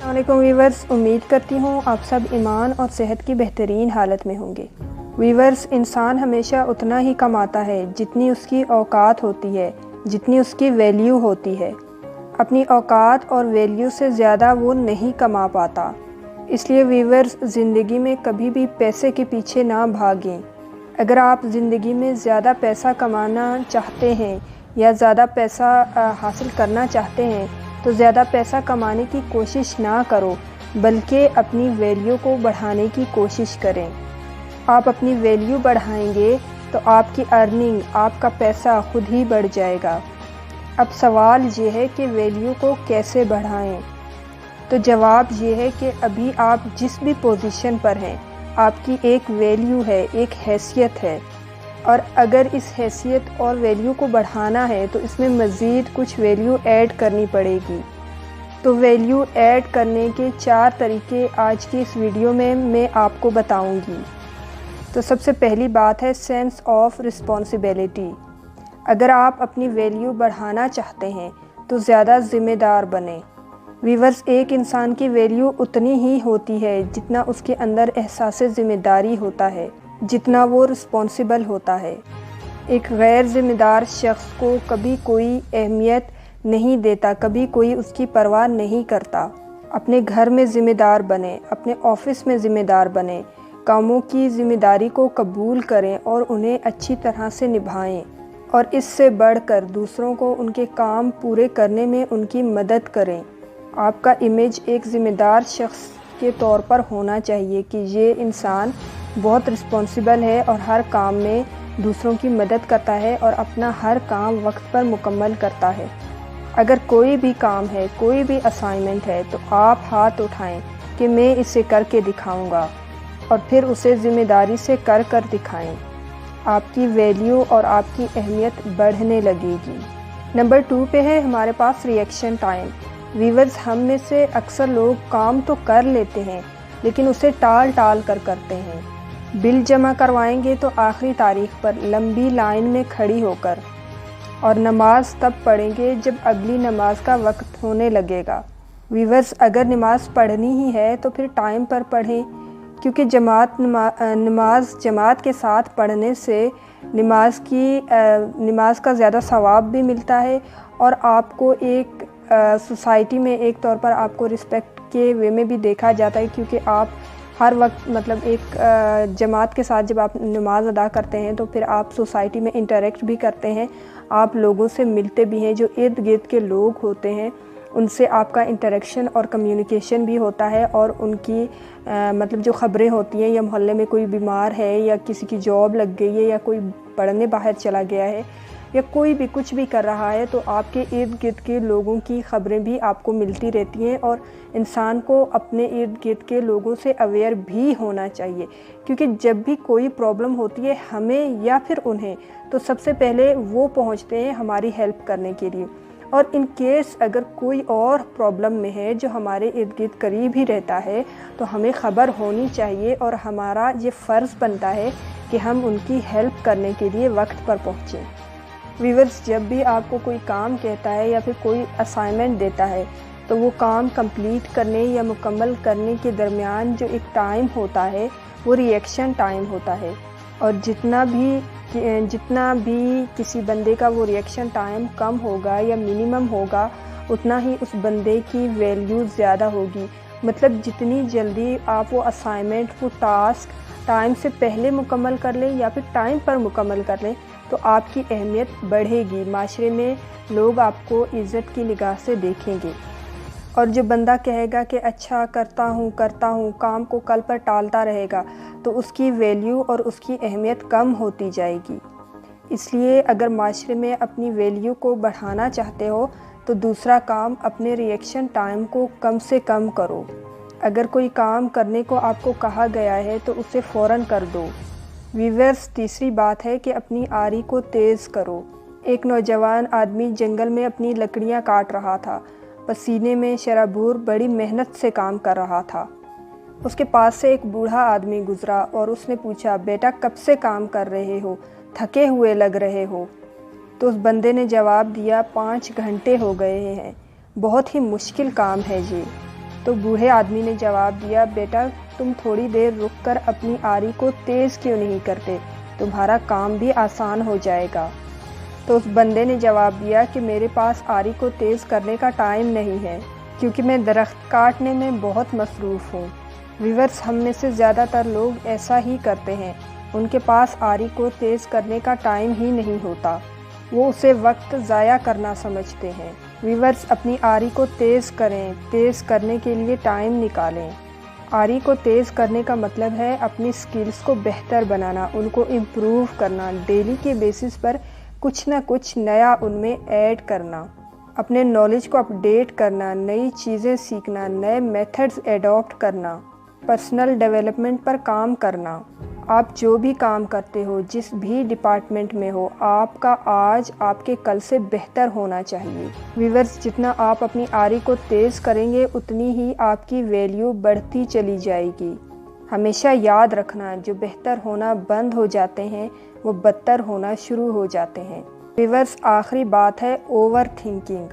السلام علیکم ویورز، امید کرتی ہوں آپ سب ایمان اور صحت کی بہترین حالت میں ہوں گے۔ ویورز، انسان ہمیشہ اتنا ہی کماتا ہے جتنی اس کی اوقات ہوتی ہے، جتنی اس کی ویلیو ہوتی ہے۔ اپنی اوقات اور ویلیو سے زیادہ وہ نہیں کما پاتا۔ اس لیے ویورز، زندگی میں کبھی بھی پیسے کے پیچھے نہ بھاگیں۔ اگر آپ زندگی میں زیادہ پیسہ کمانا چاہتے ہیں یا زیادہ پیسہ حاصل کرنا چاہتے ہیں تو زیادہ پیسہ کمانے کی کوشش نہ کرو، بلکہ اپنی ویلیو کو بڑھانے کی کوشش کریں۔ آپ اپنی ویلیو بڑھائیں گے تو آپ کی ارننگ، آپ کا پیسہ خود ہی بڑھ جائے گا۔ اب سوال یہ ہے کہ ویلیو کو کیسے بڑھائیں؟ تو جواب یہ ہے کہ ابھی آپ جس بھی پوزیشن پر ہیں، آپ کی ایک ویلیو ہے، ایک حیثیت ہے، اور اگر اس حیثیت اور ویلیو کو بڑھانا ہے تو اس میں مزید کچھ ویلیو ایڈ کرنی پڑے گی۔ تو ویلیو ایڈ کرنے کے 4 طریقے آج کی اس ویڈیو میں آپ کو بتاؤں گی۔ تو سب سے پہلی بات ہے سینس آف رسپانسبلٹی۔ اگر آپ اپنی ویلیو بڑھانا چاہتے ہیں تو زیادہ ذمہ دار بنیں۔ ویورز، ایک انسان کی ویلیو اتنی ہی ہوتی ہے جتنا اس کے اندر احساس ذمہ داری ہوتا ہے، جتنا وہ رسپانسبل ہوتا ہے۔ ایک غیر ذمہ دار شخص کو کبھی کوئی اہمیت نہیں دیتا، کبھی کوئی اس کی پرواہ نہیں کرتا۔ اپنے گھر میں ذمہ دار بنیں، اپنے آفس میں ذمہ دار بنیں، کاموں کی ذمہ داری کو قبول کریں اور انہیں اچھی طرح سے نبھائیں، اور اس سے بڑھ کر دوسروں کو ان کے کام پورے کرنے میں ان کی مدد کریں۔ آپ کا امیج ایک ذمہ دار شخص کے طور پر ہونا چاہیے کہ یہ انسان بہت رسپانسبل ہے اور ہر کام میں دوسروں کی مدد کرتا ہے اور اپنا ہر کام وقت پر مکمل کرتا ہے۔ اگر کوئی بھی کام ہے، کوئی بھی اسائنمنٹ ہے تو آپ ہاتھ اٹھائیں کہ میں اسے کر کے دکھاؤں گا، اور پھر اسے ذمہ داری سے کر دکھائیں۔ آپ کی ویلیو اور آپ کی اہمیت بڑھنے لگے گی۔ نمبر 2 پہ ہے ہمارے پاس ریئیکشن ٹائم۔ ویورز، ہم میں سے اکثر لوگ کام تو کر لیتے ہیں لیکن اسے ٹال کر کرتے ہیں۔ بل جمع کروائیں گے تو آخری تاریخ پر لمبی لائن میں کھڑی ہو کر، اور نماز تب پڑھیں گے جب اگلی نماز کا وقت ہونے لگے گا۔ ویورز، اگر نماز پڑھنی ہی ہے تو پھر ٹائم پر پڑھیں، کیونکہ نماز جماعت کے ساتھ پڑھنے سے نماز کا زیادہ ثواب بھی ملتا ہے، اور آپ کو ایک سوسائٹی میں ایک طور پر آپ کو رسپیکٹ کے وے میں بھی دیکھا جاتا ہے، کیونکہ آپ ہر وقت ایک جماعت کے ساتھ جب آپ نماز ادا کرتے ہیں تو پھر آپ سوسائٹی میں انٹریکٹ بھی کرتے ہیں، آپ لوگوں سے ملتے بھی ہیں، جو ارد گرد کے لوگ ہوتے ہیں ان سے آپ کا انٹریکشن اور کمیونیکیشن بھی ہوتا ہے، اور ان کی جو خبریں ہوتی ہیں، یا محلے میں کوئی بیمار ہے، یا کسی کی جاب لگ گئی ہے، یا کوئی پڑھنے باہر چلا گیا ہے، یا کوئی بھی کچھ بھی کر رہا ہے، تو آپ کے ارد گرد کے لوگوں کی خبریں بھی آپ کو ملتی رہتی ہیں، اور انسان کو اپنے ارد گرد کے لوگوں سے اویئر بھی ہونا چاہیے، کیونکہ جب بھی کوئی پرابلم ہوتی ہے ہمیں یا پھر انہیں، تو سب سے پہلے وہ پہنچتے ہیں ہماری ہیلپ کرنے کے لیے۔ اور ان کیس اگر کوئی اور پرابلم میں ہے جو ہمارے ارد گرد قریب ہی رہتا ہے تو ہمیں خبر ہونی چاہیے، اور ہمارا یہ فرض بنتا ہے کہ ہم ان کی ہیلپ کرنے کے لیے وقت پر پہنچیں۔ ویورز، جب بھی آپ کو کوئی کام کہتا ہے یا پھر کوئی اسائنمنٹ دیتا ہے تو وہ کام کمپلیٹ کرنے یا مکمل کرنے کے درمیان جو ایک ٹائم ہوتا ہے وہ ریئیکشن ٹائم ہوتا ہے، اور جتنا بھی کسی بندے کا وہ ریئیکشن ٹائم کم ہوگا یا منیمم ہوگا، اتنا ہی اس بندے کی ویلیو زیادہ ہوگی۔ جتنی جلدی آپ وہ اسائنمنٹ، وہ ٹاسک ٹائم سے پہلے مکمل کر لیں یا پھر ٹائم پر مکمل کر لیں تو آپ کی اہمیت بڑھے گی، معاشرے میں لوگ آپ کو عزت کی نگاہ سے دیکھیں گے۔ اور جو بندہ کہے گا کہ اچھا کرتا ہوں کام کو کل پر ٹالتا رہے گا، تو اس کی ویلیو اور اس کی اہمیت کم ہوتی جائے گی۔ اس لیے اگر معاشرے میں اپنی ویلیو کو بڑھانا چاہتے ہو تو دوسرا کام، اپنے ریئیکشن ٹائم کو کم سے کم کرو۔ اگر کوئی کام کرنے کو آپ کو کہا گیا ہے تو اسے فوراً کر دو۔ ویورز، تیسری بات ہے کہ اپنی آری کو تیز کرو۔ ایک نوجوان آدمی جنگل میں اپنی لکڑیاں کاٹ رہا تھا، پسینے میں شرابور بڑی محنت سے کام کر رہا تھا۔ اس کے پاس سے ایک بوڑھا آدمی گزرا اور اس نے پوچھا، بیٹا کب سے کام کر رہے ہو؟ تھکے ہوئے لگ رہے ہو۔ تو اس بندے نے جواب دیا، 5 گھنٹے ہو گئے ہیں، بہت ہی مشکل کام ہے یہ۔ تو بوڑھے آدمی نے جواب دیا، بیٹا تم تھوڑی دیر رک کر اپنی آری کو تیز کیوں نہیں کرتے، تمہارا کام بھی آسان ہو جائے گا۔ تو اس بندے نے جواب دیا کہ میرے پاس آری کو تیز کرنے کا ٹائم نہیں ہے، کیونکہ میں درخت کاٹنے میں بہت مصروف ہوں۔ ویورز، ہم میں سے زیادہ تر لوگ ایسا ہی کرتے ہیں، ان کے پاس آری کو تیز کرنے کا ٹائم ہی نہیں ہوتا، وہ اسے وقت ضائع کرنا سمجھتے ہیں۔ ویورز، اپنی آری کو تیز کریں، تیز کرنے کے لیے ٹائم نکالیں۔ آری کو تیز کرنے کا مطلب ہے اپنی سکلز کو بہتر بنانا، ان کو امپروو کرنا، ڈیلی کے بیسس پر کچھ نہ کچھ نیا ان میں ایڈ کرنا، اپنے نالج کو اپڈیٹ کرنا، نئی چیزیں سیکھنا، نئے میتھڈز ایڈاپٹ کرنا، پرسنل ڈیولپمنٹ پر کام کرنا۔ آپ جو بھی کام کرتے ہو، جس بھی ڈپارٹمنٹ میں ہو، آپ کا آج آپ کے کل سے بہتر ہونا چاہیے۔ ویورز، جتنا آپ اپنی آری کو تیز کریں گے اتنی ہی آپ کی ویلیو بڑھتی چلی جائے گی۔ ہمیشہ یاد رکھنا، جو بہتر ہونا بند ہو جاتے ہیں وہ بدتر ہونا شروع ہو جاتے ہیں۔ ویورز، آخری بات ہے اوور تھنکنگ۔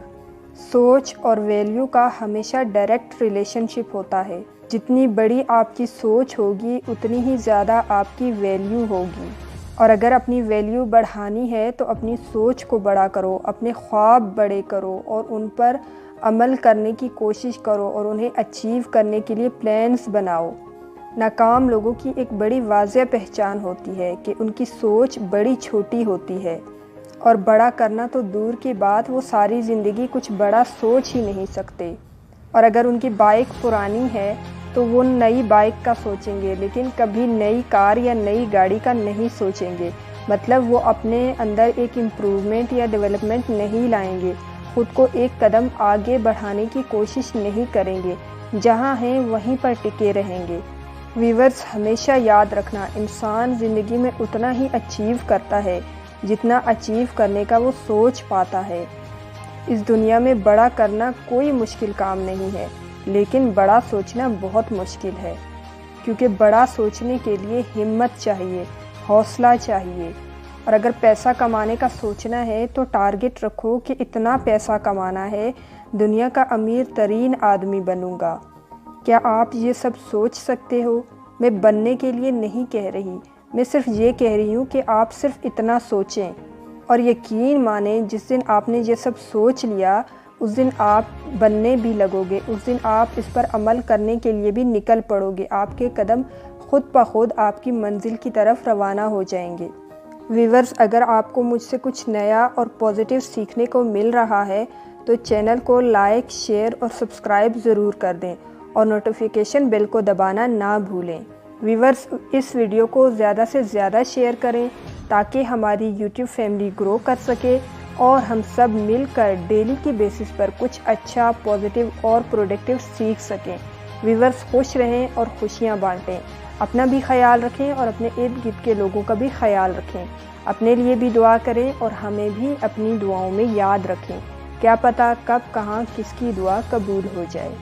سوچ اور ویلیو کا ہمیشہ ڈائریکٹ ریلیشن شپ ہوتا ہے۔ جتنی بڑی آپ کی سوچ ہوگی اتنی ہی زیادہ آپ کی ویلیو ہوگی، اور اگر اپنی ویلیو بڑھانی ہے تو اپنی سوچ کو بڑا کرو، اپنے خواب بڑے کرو اور ان پر عمل کرنے کی کوشش کرو اور انہیں اچیو کرنے کے لیے پلانز بناؤ۔ ناکام لوگوں کی ایک بڑی واضح پہچان ہوتی ہے کہ ان کی سوچ بڑی چھوٹی ہوتی ہے، اور بڑا کرنا تو دور کی بات، وہ ساری زندگی کچھ بڑا سوچ ہی نہیں سکتے۔ اور اگر ان کی بائک پرانی ہے تو وہ نئی بائک کا سوچیں گے، لیکن کبھی نئی کار یا نئی گاڑی کا نہیں سوچیں گے۔ مطلب وہ اپنے اندر ایک امپروومنٹ یا ڈیولپمنٹ نہیں لائیں گے، خود کو ایک قدم آگے بڑھانے کی کوشش نہیں کریں گے، جہاں ہیں وہیں پر ٹکے رہیں گے۔ ویورز، ہمیشہ یاد رکھنا، انسان زندگی میں اتنا ہی اچیو کرتا ہے جتنا اچیو کرنے کا وہ سوچ پاتا ہے۔ اس دنیا میں بڑا کرنا کوئی مشکل کام نہیں ہے، لیکن بڑا سوچنا بہت مشکل ہے، کیونکہ بڑا سوچنے کے لیے ہمت چاہیے، حوصلہ چاہیے۔ اور اگر پیسہ کمانے کا سوچنا ہے تو ٹارگٹ رکھو کہ اتنا پیسہ کمانا ہے، دنیا کا امیر ترین آدمی بنوں گا۔ کیا آپ یہ سب سوچ سکتے ہو؟ میں بننے کے لیے نہیں کہہ رہی، میں صرف یہ کہہ رہی ہوں کہ آپ صرف اتنا سوچیں، اور یقین مانیں جس دن آپ نے یہ سب سوچ لیا اس دن آپ بننے بھی لگو گے، اس دن آپ اس پر عمل کرنے کے لیے بھی نکل پڑو گے، آپ کے قدم خود بخود آپ کی منزل کی طرف روانہ ہو جائیں گے۔ ویورز، اگر آپ کو مجھ سے کچھ نیا اور پازیٹیو سیکھنے کو مل رہا ہے تو چینل کو لائک، شیئر اور سبسکرائب ضرور کر دیں، اور نوٹیفیکیشن بیل کو دبانا نہ بھولیں۔ ویورز، اس ویڈیو کو زیادہ سے زیادہ شیئر کریں تاکہ ہماری یوٹیوب فیملی گرو کر سکے اور ہم سب مل کر ڈیلی کی بیسس پر کچھ اچھا، پازیٹیو اور پروڈکٹیو سیکھ سکیں۔ ویورز، خوش رہیں اور خوشیاں بانٹیں، اپنا بھی خیال رکھیں اور اپنے ارد گرد کے لوگوں کا بھی خیال رکھیں، اپنے لیے بھی دعا کریں اور ہمیں بھی اپنی دعاؤں میں یاد رکھیں۔ کیا پتہ کب کہاں کس کی دعا قبول ہو جائے۔